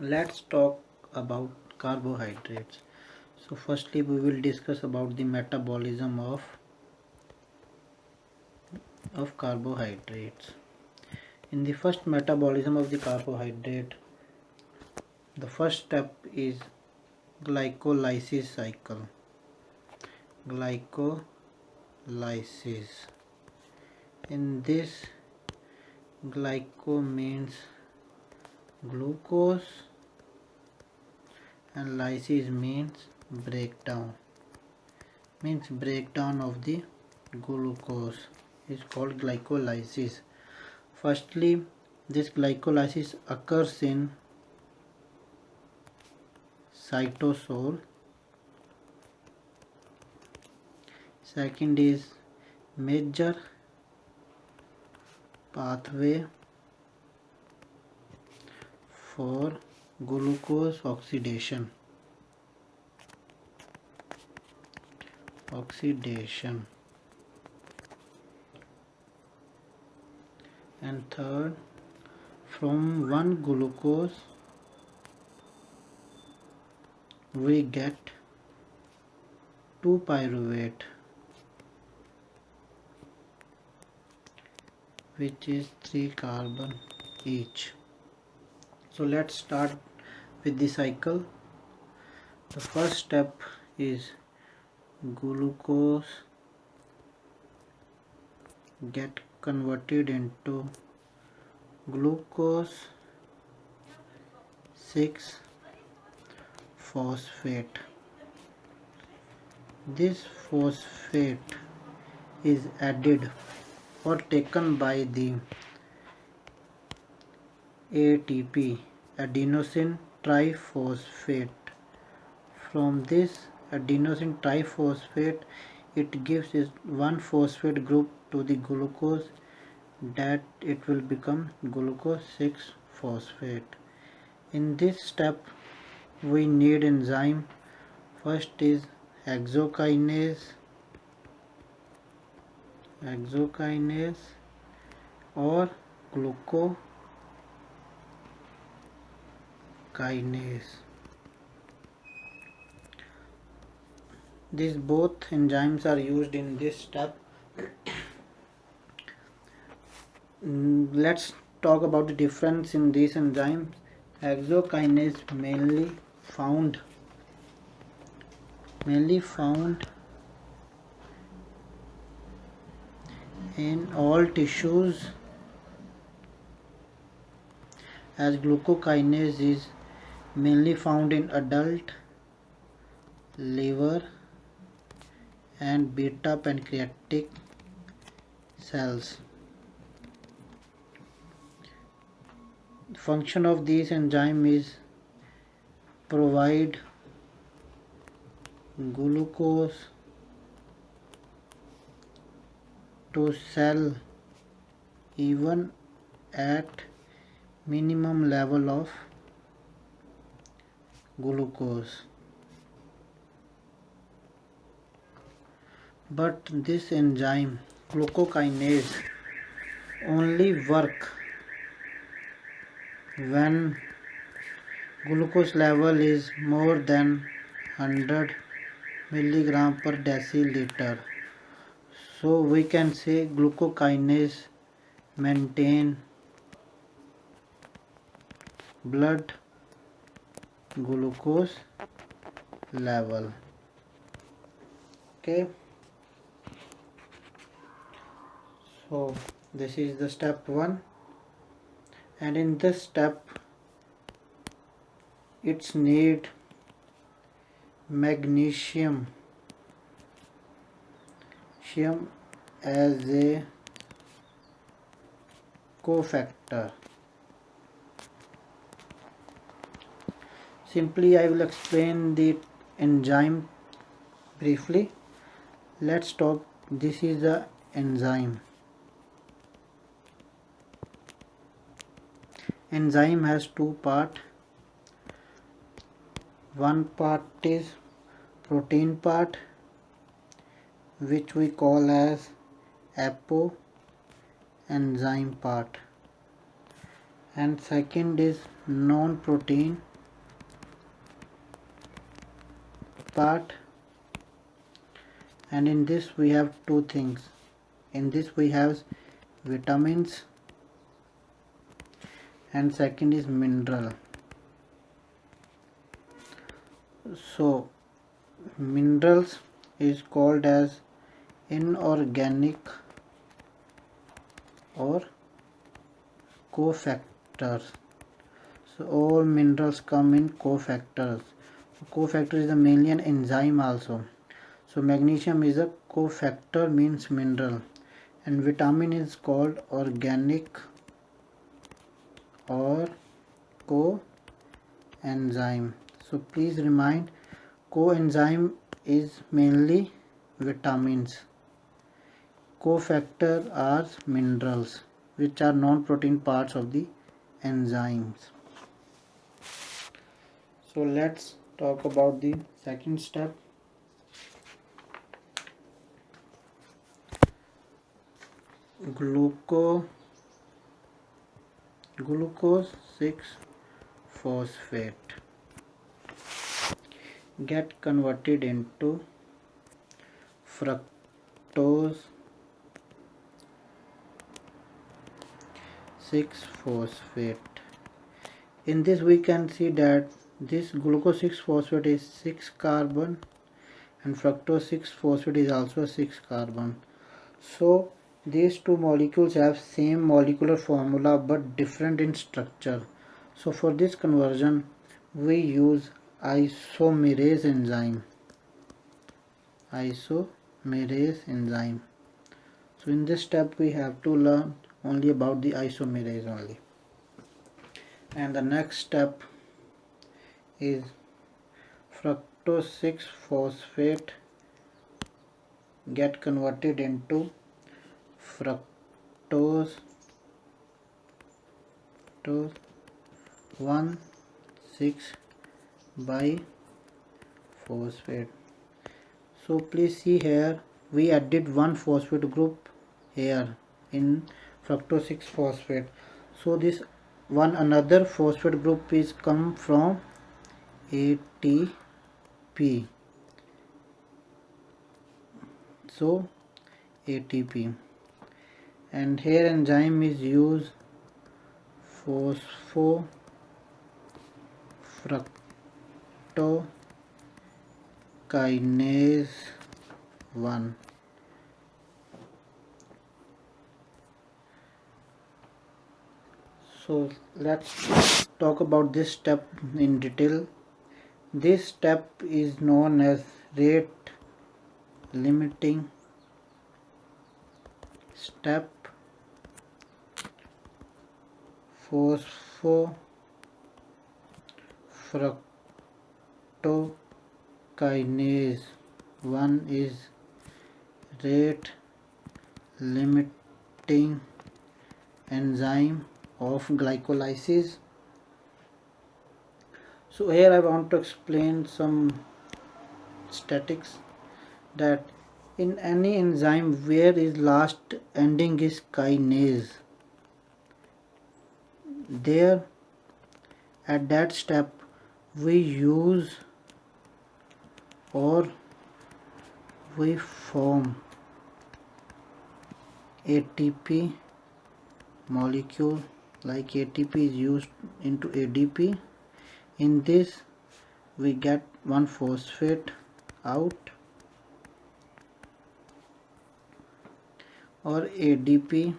Let's talk about carbohydrates. So firstly we will discuss about the metabolism of carbohydrates. In the first metabolism of the carbohydrate, the first step is glycolysis cycle. Glycolysis. In this, glyco means glucose and lysis means breakdown. Means breakdown of the glucose is called glycolysis. Firstly, this glycolysis occurs in cytosol. Second is major pathway for glucose oxidation. And third, from one glucose we get 2 pyruvate, which is 3 carbon each. So let's start with the cycle. The first step is glucose get converted into glucose 6 phosphate. This phosphate is added or taken by the ATP, adenosine triphosphate. From this adenosine triphosphate, it gives one phosphate group to the glucose, that it will become glucose 6 phosphate. In this step we need enzyme. First is hexokinase or glucokinase. These both enzymes are used in this step. Let's talk about the difference in these enzymes. Hexokinase mainly found in all tissues, as glucokinase is mainly found in adult liver and beta pancreatic cells. The function of these enzymes is provide glucose to cell even at minimum level of glucose. But this enzyme glucokinase only work when glucose level is more than 100 milligram per deciliter. So we can say glucokinase maintain blood glucose level. Okay, so this is the step 1, and in this step it's need magnesium as a cofactor. Simply I will explain the enzyme briefly. Let's talk. This is the enzyme. Enzyme has two parts. One part is protein part, which we call as apoenzyme part, and second is non-protein part, and in this we have two things. In this we have vitamins and second is mineral. So minerals is called as inorganic or cofactors. So all minerals come in cofactors. Cofactor is the mainly an enzyme also. So magnesium is a cofactor, means mineral, and vitamin is called organic or coenzyme. So please remind, coenzyme is mainly vitamins. Cofactor are minerals, which are non-protein parts of the enzymes. So let's talk about the second step. Glucose 6-phosphate get converted into fructose 6-phosphate. In this we can see that this glucose 6-phosphate is 6 carbon and fructose 6-phosphate is also 6 carbon. So these two molecules have same molecular formula but different in structure. So for this conversion we use isomerase enzyme. So in this step we have to learn only about the isomerase only. And the next step is fructose 6-phosphate get converted into fructose 1,6-phosphate. So please see here, we added one phosphate group here in fructose 6-phosphate. So this one another phosphate group is come from ATP. So ATP, and here enzyme is used phosphofructokinase 1. So let's talk about this step in detail. This step is known as rate limiting step. Phosphofructokinase 1 is rate limiting enzyme of glycolysis. So here I want to explain some statistics that in any enzyme where is last ending is kinase, there at that step we use or we form ATP molecule, like ATP is used into ADP. In this we get one phosphate out, or ADP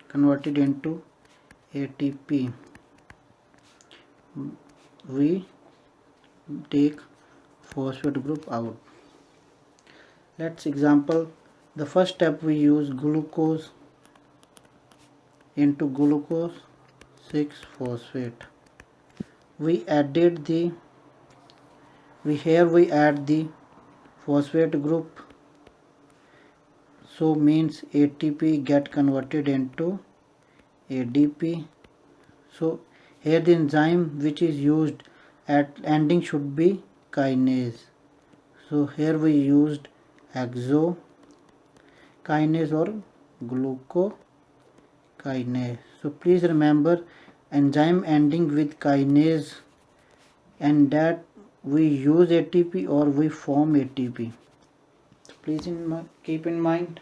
converted into ATP. We take phosphate group out. Let's example, the first step we use glucose into glucose 6-phosphate. We added the we add the phosphate group, so means ATP get converted into ADP. So here the enzyme which is used at ending should be kinase. So here we used hexokinase or glucokinase. So please remember, enzyme ending with kinase and that we use ATP or we form ATP. So please keep in mind.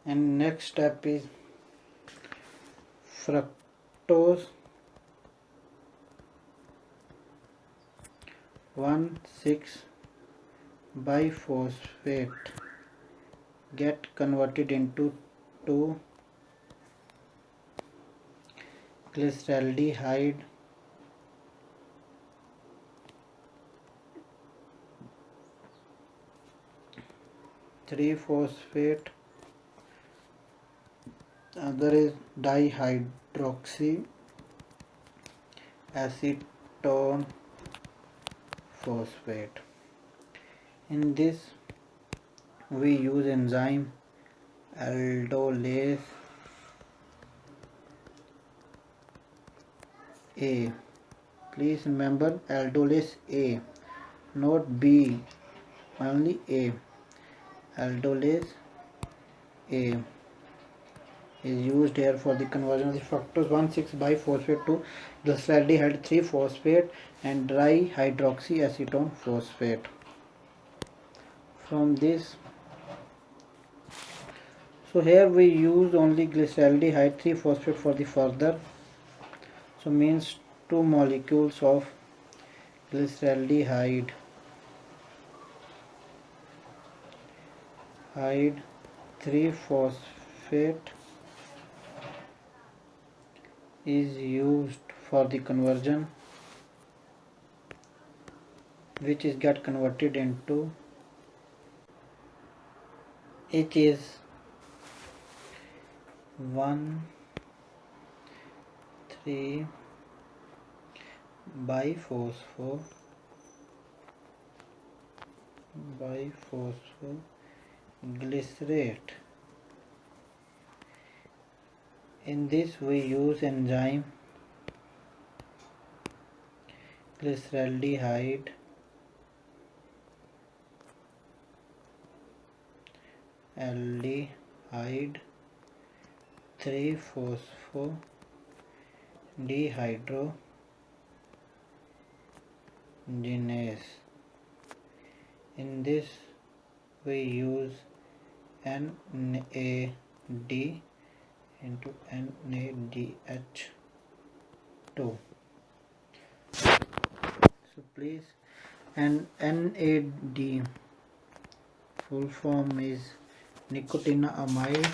And next step is fructose 1,6 biphosphate get converted into 2 glyceraldehyde 3-phosphate, other is dihydroxy acetone phosphate. In this we use enzyme aldolase A. Please remember aldolase A, not B, only A. Aldolase A is used here for the conversion of the fructose 1,6 biphosphate to glyceraldehyde 3-phosphate and dihydroxyacetone phosphate. From this, so here we use only glyceraldehyde 3-phosphate for the further, so means 2 molecules of glyceraldehyde 3-phosphate is used for the conversion, which is get converted into it is 1,3 biphospho-glycerate. In this we use enzyme glyceraldehyde aldehyde 3-phosphodehydrogenase. In this we use NAD into NADH2. So please, and NAD full form is nicotinamide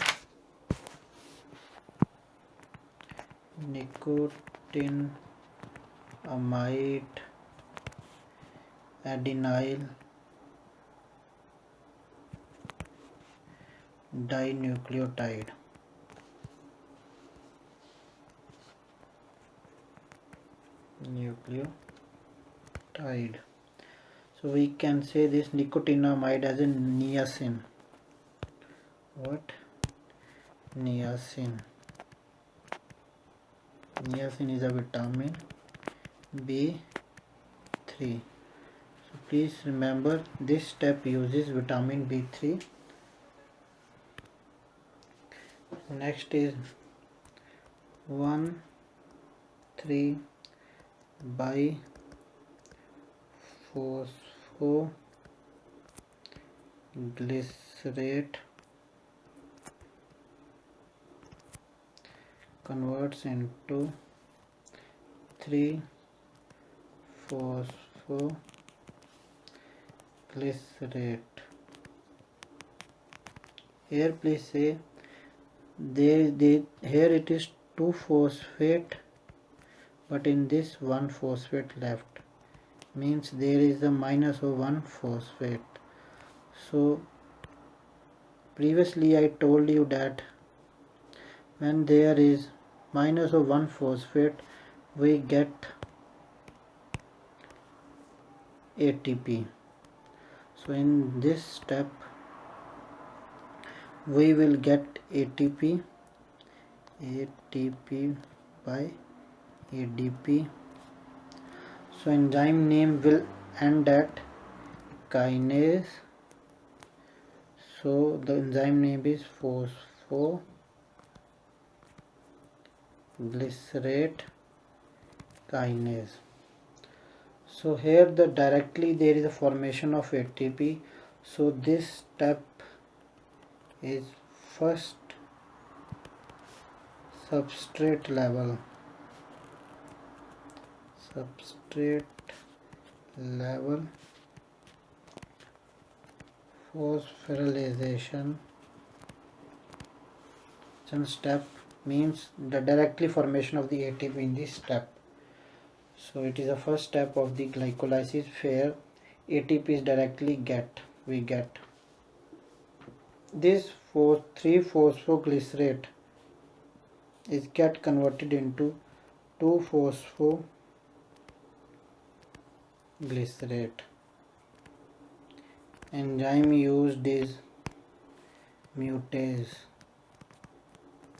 adenyl dinucleotide. So we can say this nicotinamide as a niacin. What? Niacin. Niacin is a vitamin B3. So please remember this step uses vitamin B3. Next is 1,3 biphosphoglycerate converts into 3-phosphoglycerate. Here please say here it is 2 phosphate, but in this 1 phosphate left, means there is a minus of 1 phosphate. So previously I told you that when there is minus of 1 phosphate we get ATP. So in this step we will get ATP by ADP. So enzyme name will end at kinase. So the enzyme name is phosphoglycerate kinase. So here directly there is a formation of ATP. So this step is first substrate level phosphorylation step, means the directly formation of the ATP in this step. So it is the first step of the glycolysis where ATP is directly we get this 3-phosphoglycerate is get converted into 2-phosphoglycerate. Enzyme used is mutase.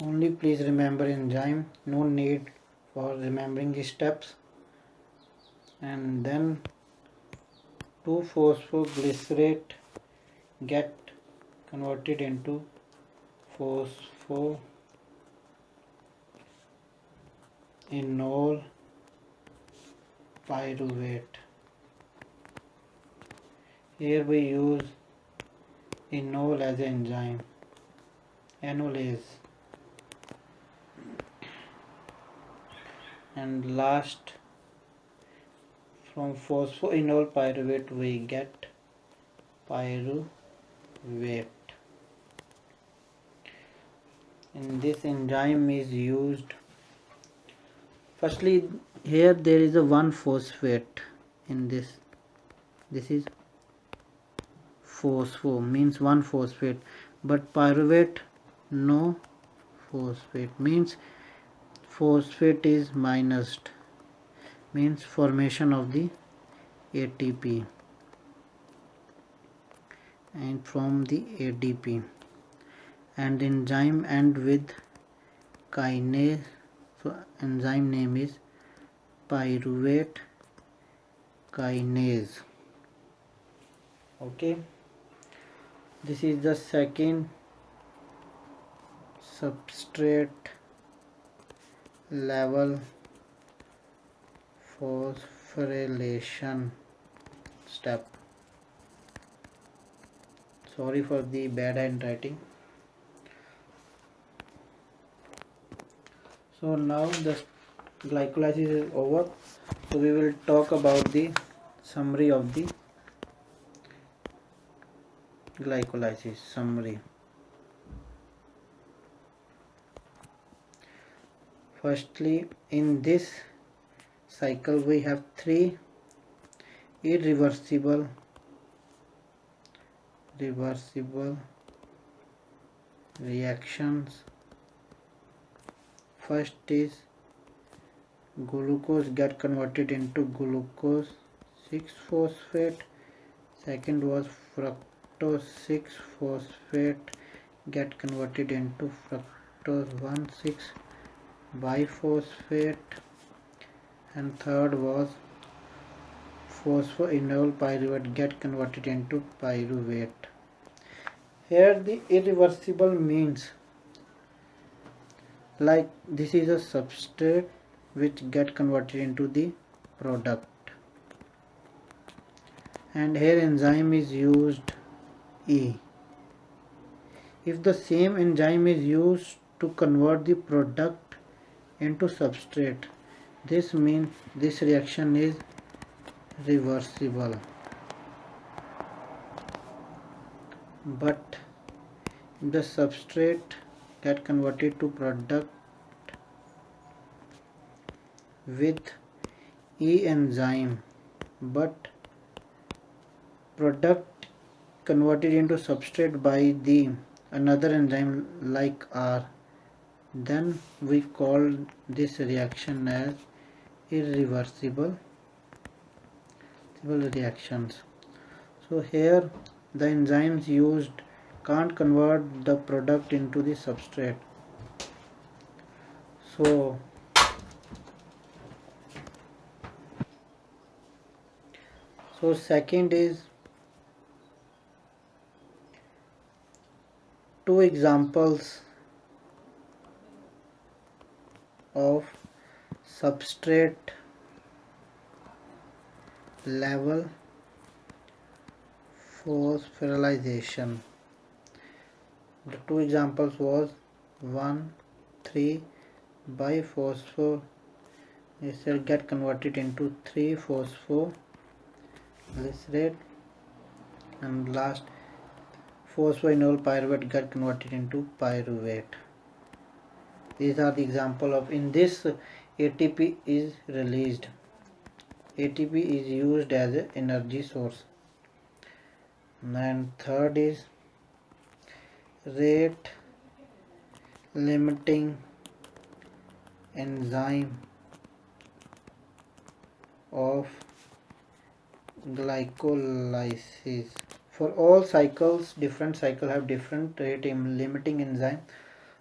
Only please remember enzyme, no need for remembering the steps. And then 2-phosphoglycerate get converted into phosphoenol pyruvate. Here we use enol as an enzyme, enolase. And last, from phosphoenol pyruvate we get pyruvate. And this enzyme is used, firstly here there is a 1-phosphate in this. This is phospho, means 1-phosphate, but pyruvate no phosphate, means phosphate is minused, means formation of the ATP and from the ADP. And enzyme end with kinase, so enzyme name is pyruvate kinase. Okay, this is the second substrate level phosphorylation step. Sorry for the bad handwriting. So now the glycolysis is over, so we will talk about the summary of the glycolysis summary. Firstly, in this cycle we have 3 irreversible reactions. First is glucose get converted into glucose 6-phosphate. Second was fructose 6-phosphate get converted into fructose 1,6-biphosphate. And third was phosphoenol pyruvate get converted into pyruvate. Here the irreversible means like this is a substrate which get converted into the product, and here enzyme is used E. If the same enzyme is used to convert the product into substrate, this means this reaction is reversible. But if the substrate get converted to product with E enzyme, but product converted into substrate by the another enzyme like R, then we call this reaction as irreversible reactions. So here the enzymes used can't convert the product into the substrate. So second is 2 examples of substrate level phosphorylation. The two examples was 1,3 biphosphorylated get converted into 3-phosphoglycerate, and last phosphoenol pyruvate get converted into pyruvate. These are the example of in this ATP is released. ATP is used as an energy source. And third is rate limiting enzyme of glycolysis. For all cycles, different cycles have different rate limiting enzyme.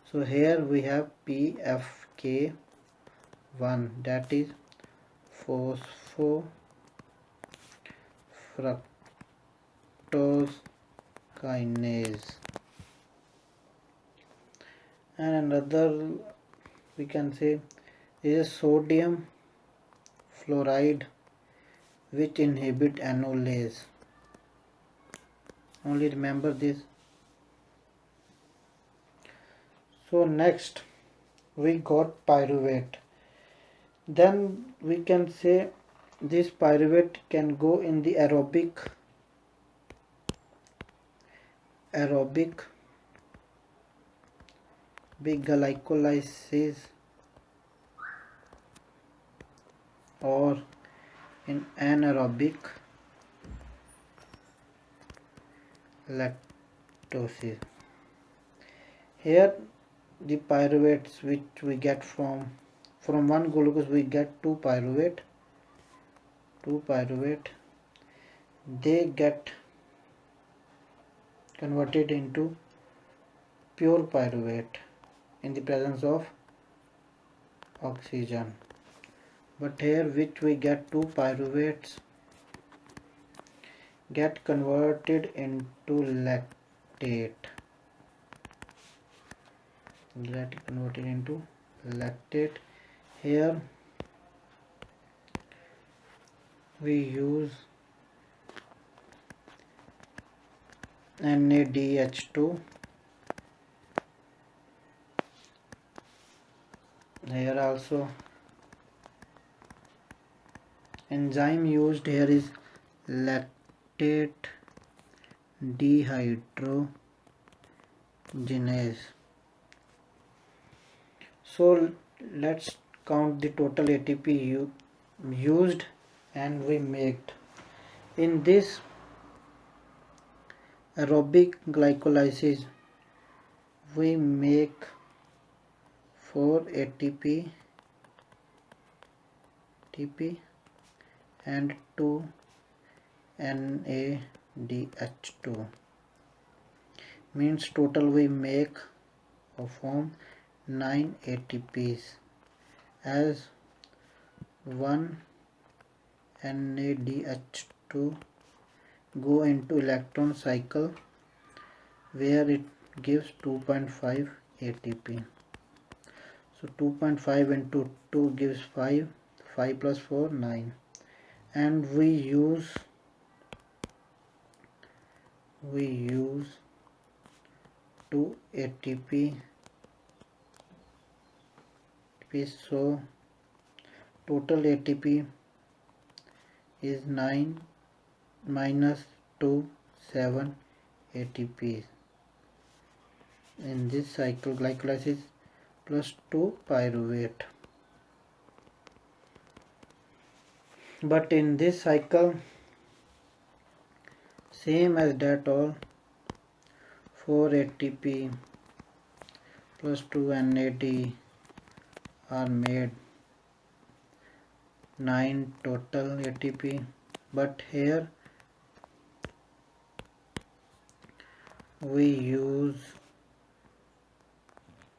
So here we have PFK1, that is phosphofructose kinase, and another we can say is sodium fluoride, which inhibit enolase. Only remember this. So next we got pyruvate. Then we can say this pyruvate can go in the aerobic glycolysis or in anaerobic lactosis. Here the pyruvates which we get from one glucose we get two pyruvate, they get converted into pure pyruvate in the presence of oxygen. But here which we get two pyruvates get converted into lactate. Here we use NADH2. Here also enzyme used here is lactate dehydrogenase. So let's count the total ATP used and we made. In this aerobic glycolysis we make 4 ATP and 2 NADH2, means total we make or form 9 ATPs, as 1 NADH2 go into electron cycle where it gives 2.5 ATP. So 2.5 into 2 gives 5 plus 4 9, and we use 2 ATP. So total ATP is 9 minus 2 7 ATP in this cycle glycolysis plus 2 pyruvate. But in this cycle same as that all 4 ATP plus 2 NAD are made 9 total ATP, but here we use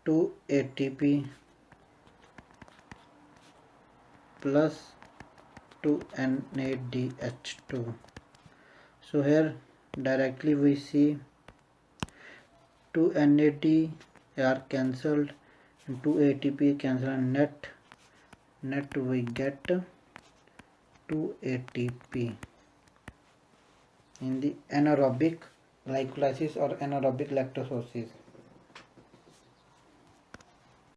2 ATP plus 2 NADH2. So here directly we see 2 NAD are cancelled and 2 ATP cancelled, and net we get to ATP in the anaerobic glycolysis or anaerobic lactolysis.